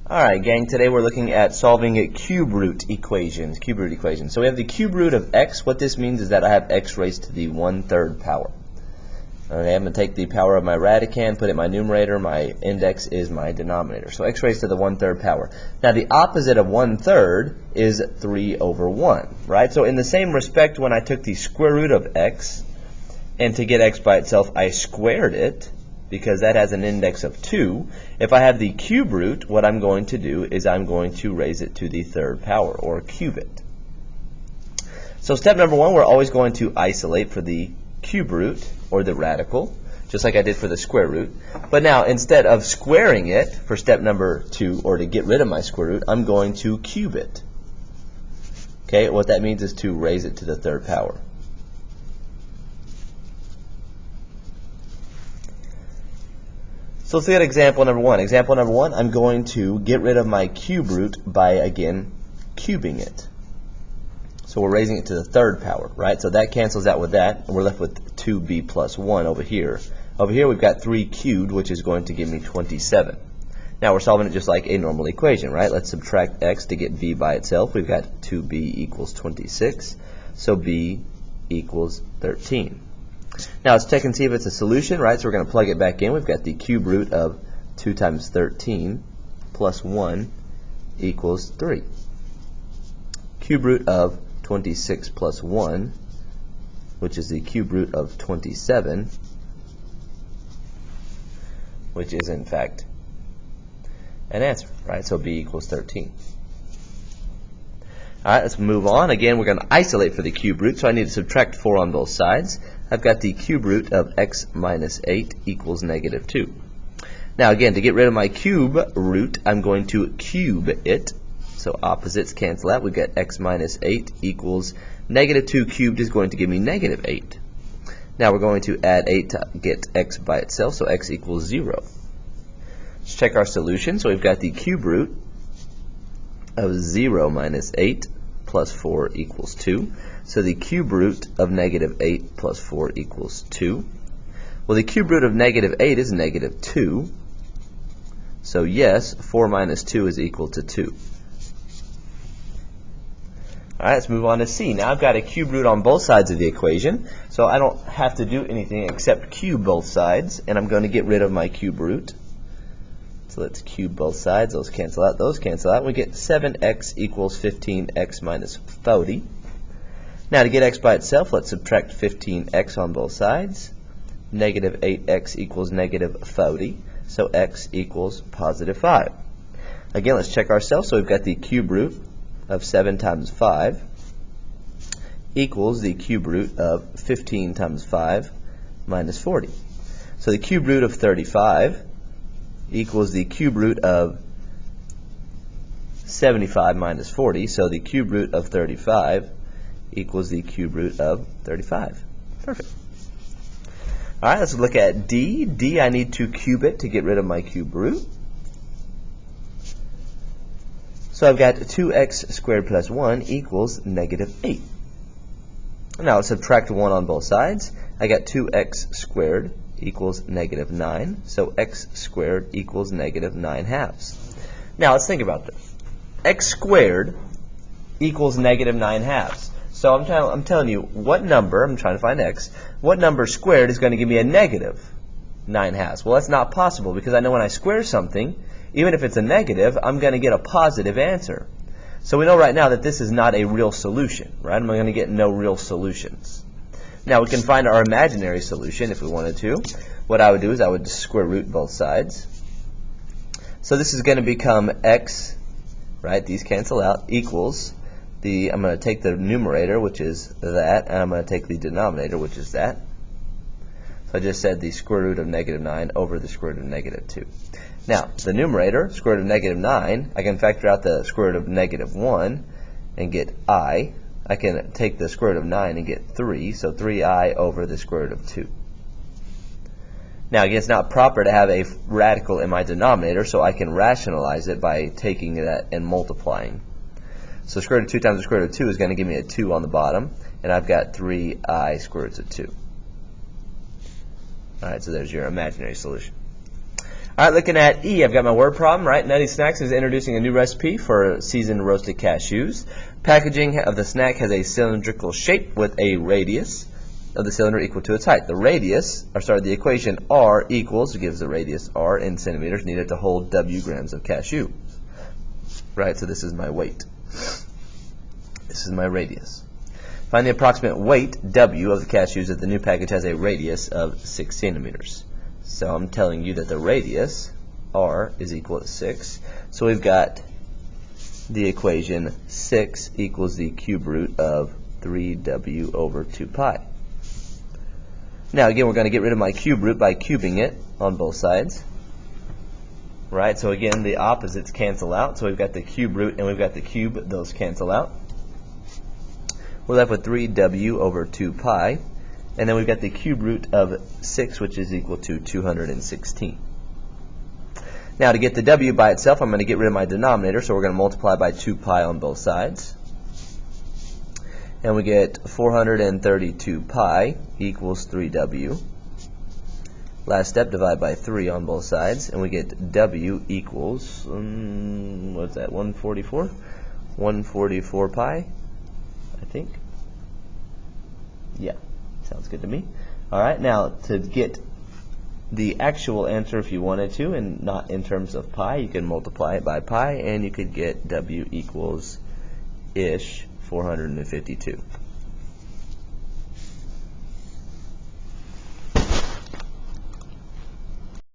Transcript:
Alright gang, today we're looking at solving cube root equations. So we have the cube root of x. What this means is that I have x raised to the 1/3 power. Okay, I'm going to take the power of my radicand, put it in my numerator, my index is my denominator. So x raised to the 1/3 power. Now the opposite of 1/3 is 3/1, right? So in the same respect, when I took the square root of x, and to get x by itself, I squared it, because that has an index of 2. If I have the cube root, what I'm going to do is I'm going to raise it to the 3rd power, or cube it. So step number 1, we're always going to isolate for the cube root, or the radical, just like I did for the square root. But now, instead of squaring it for step number 2, or to get rid of my square root, I'm going to cube it. Okay, what that means is to raise it to the 3rd power. So let's look at example number 1. Example number 1, I'm going to get rid of my cube root by, again, cubing it. So we're raising it to the 3rd power, right? So that cancels out with that, and we're left with 2b plus 1 over here. Over here we've got 3 cubed, which is going to give me 27. Now we're solving it just like a normal equation, right? Let's subtract x to get b by itself. We've got 2b equals 26, so b equals 13. Now let's check and see if it's a solution, right? So we're going to plug it back in. We've got the cube root of 2 times 13 plus 1 equals 3. Cube root of 26 plus 1, which is the cube root of 27, which is in fact an answer, right? So b equals 13. Alright, let's move on. Again, we're going to isolate for the cube root, so I need to subtract 4 on both sides. I've got the cube root of x minus 8 equals negative 2. Now again, to get rid of my cube root, I'm going to cube it. So opposites cancel out. We've got x minus 8 equals negative 2 cubed is going to give me negative 8. Now we're going to add 8 to get x by itself, so x equals 0. Let's check our solution. So we've got the cube root of 0 minus 8 plus 4 equals 2. So the cube root of negative 8 plus 4 equals 2. Well, the cube root of negative 8 is negative 2. So yes, 4 minus 2 is equal to 2. Alright, let's move on to C. Now I've got a cube root on both sides of the equation, so I don't have to do anything except cube both sides, and I'm going to get rid of my cube root. So let's cube both sides. Those cancel out. Those cancel out. We get 7x equals 15x minus 40. Now to get x by itself, let's subtract 15x on both sides. Negative 8x equals negative 40. So x equals positive 5. Again, let's check ourselves. So we've got the cube root of 7 times 5 equals the cube root of 15 times 5 minus 40. So the cube root of 35 equals the cube root of 75 minus 40. So the cube root of 35 equals the cube root of 35. Perfect. Alright, let's look at D. D, I need to cube it to get rid of my cube root. So I've got 2x squared plus 1 equals negative 8. Now let's subtract 1 on both sides. I got 2x squared equals negative 9. So x squared equals negative 9 halves. Now let's think about this. X squared equals negative 9 halves. So I'm telling you, what number, I'm trying to find x, what number squared is going to give me a negative 9 halves? Well, that's not possible, because I know when I square something, even if it's a negative, I'm going to get a positive answer. So we know right now that this is not a real solution, right? I'm going to get no real solutions. Now we can find our imaginary solution if we wanted to. What I would do is I would square root both sides. So this is going to become x, right? These cancel out, equals I'm going to take the numerator, which is that, and I'm going to take the denominator, which is that. So I just said the square root of negative 9 over the square root of negative 2. Now, the numerator, square root of negative 9, I can factor out the square root of negative 1 and get I. I can take the square root of 9 and get 3, so 3i over the square root of 2. Now, again, it's not proper to have a radical in my denominator, so I can rationalize it by taking that and multiplying. So square root of 2 times the square root of 2 is going to give me a 2 on the bottom, and I've got 3i square roots of 2. Alright, so there's your imaginary solution. Alright, looking at E, I've got my word problem, right? Nutty Snacks is introducing a new recipe for seasoned roasted cashews. Packaging of the snack has a cylindrical shape with a radius of the cylinder equal to its height. The radius, the equation R equals, gives the radius R in centimeters needed to hold W grams of cashew. Right, so this is my weight. This is my radius. Find the approximate weight, W, of the cashews if the new package has a radius of 6 centimeters. So I'm telling you that the radius, R, is equal to 6. So we've got the equation 6 equals the cube root of 3W over 2 pi. Now again, we're going to get rid of my cube root by cubing it on both sides. Right, so again, the opposites cancel out. So we've got the cube root and we've got the cube. Those cancel out. We're left with 3W over 2 pi. And then we've got the cube root of 6, which is equal to 216. Now to get the W by itself, I'm going to get rid of my denominator. So we're going to multiply by 2 pi on both sides. And we get 432 pi equals 3W. Last step, divide by 3 on both sides. And we get W equals, what's that, 144? 144 pi, I think. Yeah, sounds good to me. Alright, now to get the actual answer if you wanted to, and not in terms of pi, you can multiply it by pi, and you could get W equals ish 452.